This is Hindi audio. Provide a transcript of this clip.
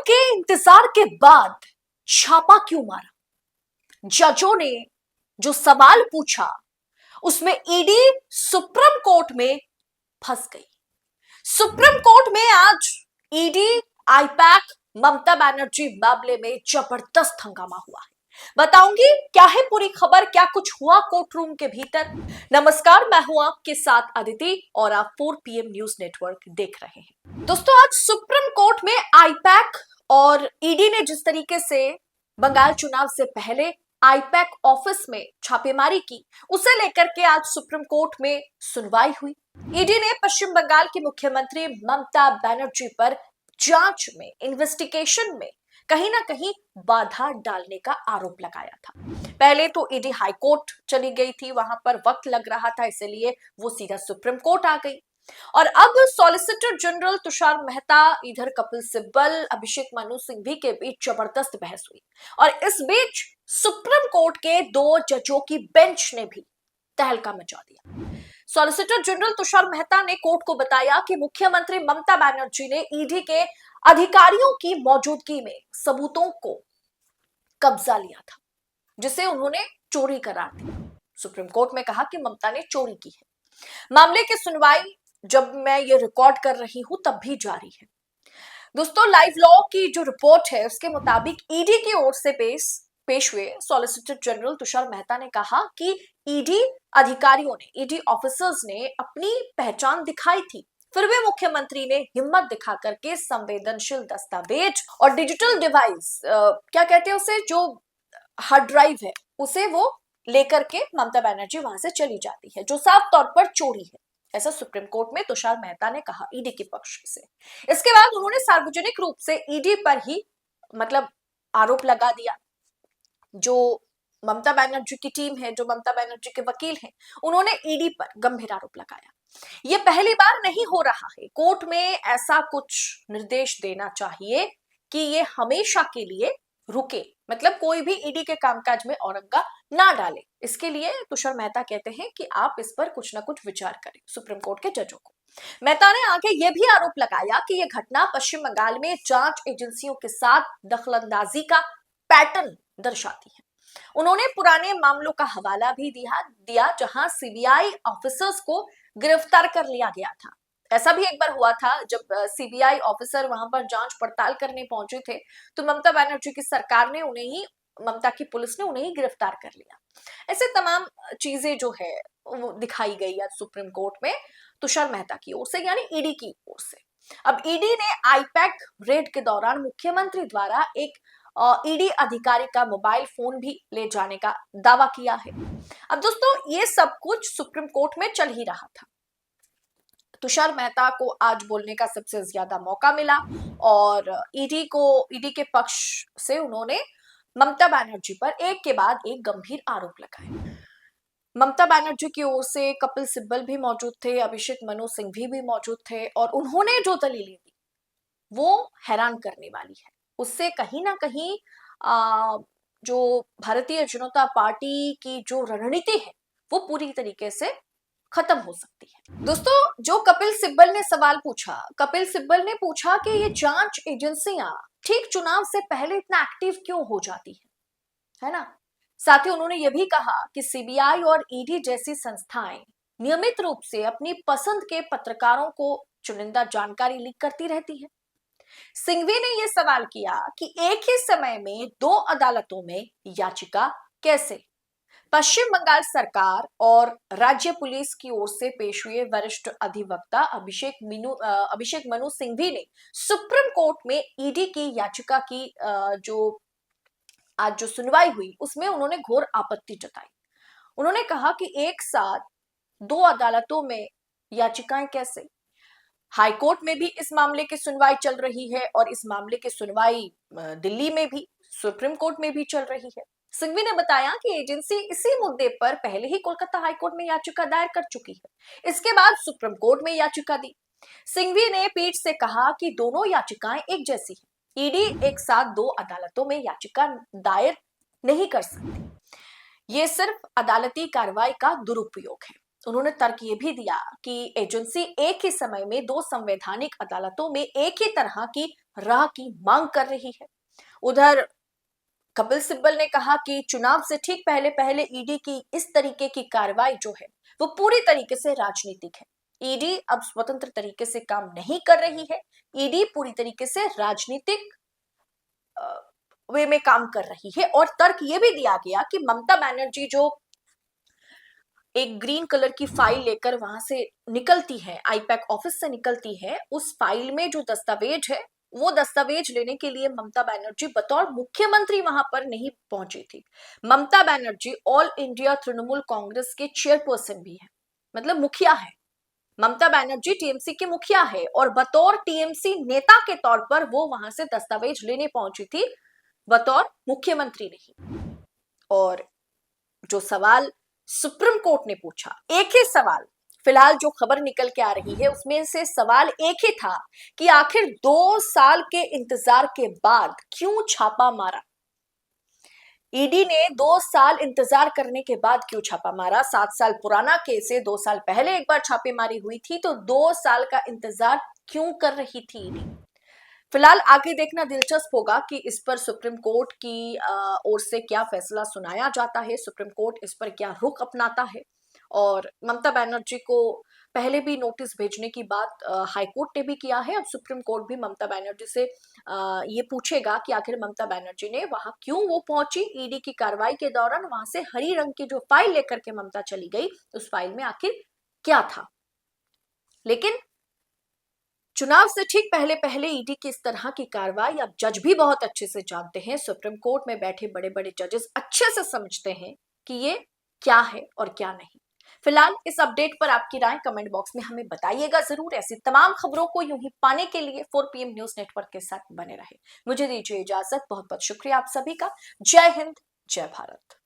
के इंतजार के बाद छापा क्यों मारा? जजों ने जो सवाल पूछा उसमें ईडी सुप्रीम कोर्ट में फंस गई। सुप्रीम कोर्ट में आज ईडी आईपैक ममता बनर्जी मामले में जबरदस्त हंगामा हुआ है। बताऊंगी क्या है पूरी खबर, क्या कुछ हुआ कोर्ट रूम के भीतर। नमस्कार, मैं हूं आपके साथ अदिति और आप 4 PM न्यूज नेटवर्क देख रहे हैं। दोस्तों, आज सुप्रीम कोर्ट में आईपैक और ईडी ने जिस तरीके से बंगाल चुनाव से पहले आईपैक ऑफिस में छापेमारी की, उसे लेकर के आज सुप्रीम कोर्ट में सुनवाई हुई। ईडी ने पश्चिम बंगाल की मुख्यमंत्री ममता बनर्जी पर जांच में, इन्वेस्टिगेशन में कहीं ना कहीं बाधा डालने का आरोप लगाया था। पहले तो ईडी हाई कोर्ट चली गई थी, वहां पर वक्त लग रहा था, इसलिए वो सीधा सुप्रीम कोर्ट आ गई। और अब सॉलिसिटर जनरल तुषार मेहता, इधर कपिल सिब्बल, अभिषेक मनु सिंघवी के बीच जबरदस्त बहस हुई। और इस बीच सुप्रीम कोर्ट के 2 जजों की बेंच ने भी तहलका मचा दिया। सॉलिसिटर जनरल तुषार मेहता ने कोर्ट को बताया कि मुख्यमंत्री ममता बनर्जी ने ईडी के अधिकारियों की मौजूदगी में सबूतों को कब्जा लिया था, जिसे उन्होंने चोरी करार दिया। सुप्रीम कोर्ट में कहा कि ममता ने चोरी की है। मामले की सुनवाई जब मैं ये रिकॉर्ड कर रही हूं तब भी जारी है। दोस्तों, लाइव लॉ की जो रिपोर्ट है उसके मुताबिक ईडी की ओर से पेश हुए सॉलिसिटर जनरल तुषार मेहता ने कहा कि ईडी अधिकारियों ने, ईडी ऑफिसर्स ने अपनी पहचान दिखाई थी, फिर भी मुख्यमंत्री ने हिम्मत दिखा करके संवेदनशील दस्तावेज और डिजिटल डिवाइस, क्या कहते हैं उसे, जो हार्ड ड्राइव है, उसे वो लेकर के ममता बनर्जी वहां से चली जाती है, जो साफ तौर पर चोरी है। ऐसा सुप्रीम कोर्ट में तुषार मेहता ने कहा ईडी के पक्ष से। इसके बाद उन्होंने सार्वजनिक रूप से ईडी पर ही आरोप लगा दिया। जो ममता बनर्जी की टीम है, जो ममता बनर्जी के वकील हैं, उन्होंने ईडी पर गंभीर आरोप लगाया। यह पहली बार नहीं हो रहा है। कोर्ट में ऐसा कुछ निर्देश देना चाहिए कि ये हमेशा के लिए रुके, कोई भी ईडी के कामकाज में औरंगा ना डाले। इसके लिए तुषार मेहता कहते हैं कि आप इस पर कुछ ना कुछ विचार करें, सुप्रीम कोर्ट के जजों को। मेहता ने आगे यह भी आरोप लगाया कि यह घटना पश्चिम बंगाल में जांच एजेंसियों के साथ दखलंदाजी का पैटर्न दर्शाती है। उन्होंने पुराने मामलों का हवाला भी दिया जहां सीबीआई ऑफिसर्स को गिरफ्तार कर लिया गया था। ऐसा भी एक बार हुआ था जब सीबीआई ऑफिसर वहां पर जांच पड़ताल करने पहुंचे थे, तो ममता बनर्जी की सरकार ने ममता की पुलिस ने उन्हें ही गिरफ्तार कर लिया। ऐसे तमाम चीजें जो है वो दिखाई गई आज सुप्रीम कोर्ट में तुषार मेहता की ओर से, यानी ईडी की ओर से। अब ईडी ने आईपैक रेड के दौरान मुख्यमंत्री द्वारा एक ईडी अधिकारी का मोबाइल फोन भी ले जाने का दावा किया है। अब दोस्तों, ये सब कुछ सुप्रीम कोर्ट में चल ही रहा था। तुषार मेहता को आज बोलने का सबसे ज्यादा मौका मिला और ईडी के पक्ष से उन्होंने ममता बनर्जी पर एक के बाद एक गंभीर आरोप लगाए। ममता बनर्जी की ओर से कपिल सिब्बल भी मौजूद थे, अभिषेक मनु सिंघवी भी मौजूद थे, और उन्होंने जो दलीलें दी वो हैरान करने वाली है। उससे कहीं ना कहीं जो भारतीय जनता पार्टी की जो रणनीति है वो पूरी तरीके से खत्म हो सकती है। दोस्तों, जो कपिल सिब्बल ने सवाल पूछा, कपिल सिब्बल ने पूछा कि ये जांच एजेंसियां ठीक चुनाव से पहले इतना एक्टिव क्यों हो जाती है ना। साथ ही उन्होंने ये भी कहा कि सीबीआई और ईडी जैसी संस्थाएं नियमित रूप से अपनी पसंद के पत्रकारों को चुनिंदा जानकारी लीक करती रहती है। सिंघवी ने यह सवाल किया कि एक ही समय में 2 अदालतों में याचिका कैसे। पश्चिम बंगाल सरकार और राज्य पुलिस की ओर से पेश हुए वरिष्ठ अधिवक्ता अभिषेक मनु सिंघवी ने सुप्रीम कोर्ट में ईडी की याचिका की आज जो सुनवाई हुई उसमें उन्होंने घोर आपत्ति जताई। उन्होंने कहा कि एक साथ 2 अदालतों में याचिकाएं कैसे। हाईकोर्ट में भी इस मामले की सुनवाई चल रही है और इस मामले की सुनवाई दिल्ली में भी, सुप्रीम कोर्ट में भी चल रही है। सिंघवी ने बताया कि एजेंसी इसी मुद्दे पर पहले ही कोलकाता हाईकोर्ट में याचिका दायर कर चुकी है। इसके बाद सुप्रीम कोर्ट में याचिका दी। सिंघवी ने पीठ से कहा कि दोनों याचिकाएं एक जैसी हैं। ईडी एक साथ 2 अदालतों में याचिका दायर नहीं कर सकती। ये सिर्फ अदालती कार्रवाई का दुरुपयोग है। उन्होंने तर्क ये भी दिया कि एजेंसी एक ही समय में दो संवैधानिक अदालतों में एक ही तरह की राह की मांग कर रही है। उधर कपिल सिब्बल ने कहा कि चुनाव से ठीक पहले पहले ईडी की इस तरीके की कार्रवाई जो है वो पूरी तरीके से राजनीतिक है। ईडी अब स्वतंत्र तरीके से काम नहीं कर रही है। ईडी पूरी तरीके से राजनीतिक वे में काम कर रही है। और तर्क ये भी दिया गया कि ममता बनर्जी जो एक ग्रीन कलर की फाइल लेकर वहां से निकलती है, आईपैक ऑफिस से निकलती है, उस फाइल में जो दस्तावेज है वो दस्तावेज लेने के लिए ममता बनर्जी बतौर मुख्यमंत्री वहां पर नहीं पहुंची थी। ममता बनर्जी ऑल इंडिया तृणमूल कांग्रेस के चेयरपर्सन भी है, मतलब मुखिया है। ममता बनर्जी टीएमसी की मुखिया है और बतौर टीएमसी नेता के तौर पर वो वहां से दस्तावेज लेने पहुंची थी, बतौर मुख्यमंत्री नहीं। और जो सवाल सुप्रीम कोर्ट ने पूछा, एक ही सवाल, फिलहाल जो खबर निकल के आ रही है उसमें से सवाल एक ही था कि आखिर 2 साल के इंतजार के बाद क्यों छापा मारा। ईडी ने 2 साल इंतजार करने के बाद क्यों छापा मारा। 7 साल पुराना केस है, 2 साल पहले एक बार छापेमारी हुई थी, तो 2 साल का इंतजार क्यों कर रही थी ईडी। फिलहाल आगे देखना दिलचस्प होगा कि इस पर सुप्रीम कोर्ट की ओर से क्या फैसला सुनाया जाता है, सुप्रीम कोर्ट इस पर क्या रुख अपनाता है। और ममता बनर्जी को पहले भी नोटिस भेजने की बात हाई कोर्ट ने भी किया है। अब सुप्रीम कोर्ट भी ममता बनर्जी से ये पूछेगा कि आखिर ममता बनर्जी ने वहां क्यों वो पहुंची। ईडी की कार्रवाई के दौरान वहां से हरी रंग की जो फाइल लेकर के ममता चली गई, उस फाइल में आखिर क्या था। लेकिन चुनाव से ठीक पहले पहले ईडी की इस तरह की कार्रवाई अब जज भी बहुत अच्छे से जानते हैं। सुप्रीम कोर्ट में बैठे बड़े बड़े जजेस अच्छे से समझते हैं कि ये क्या है और क्या नहीं। फिलहाल इस अपडेट पर आपकी राय कमेंट बॉक्स में हमें बताइएगा जरूर। ऐसी तमाम खबरों को यूं ही पाने के लिए 4PM न्यूज नेटवर्क के साथ बने रहे। मुझे दीजिए इजाजत, बहुत बहुत शुक्रिया आप सभी का। जय हिंद, जय भारत।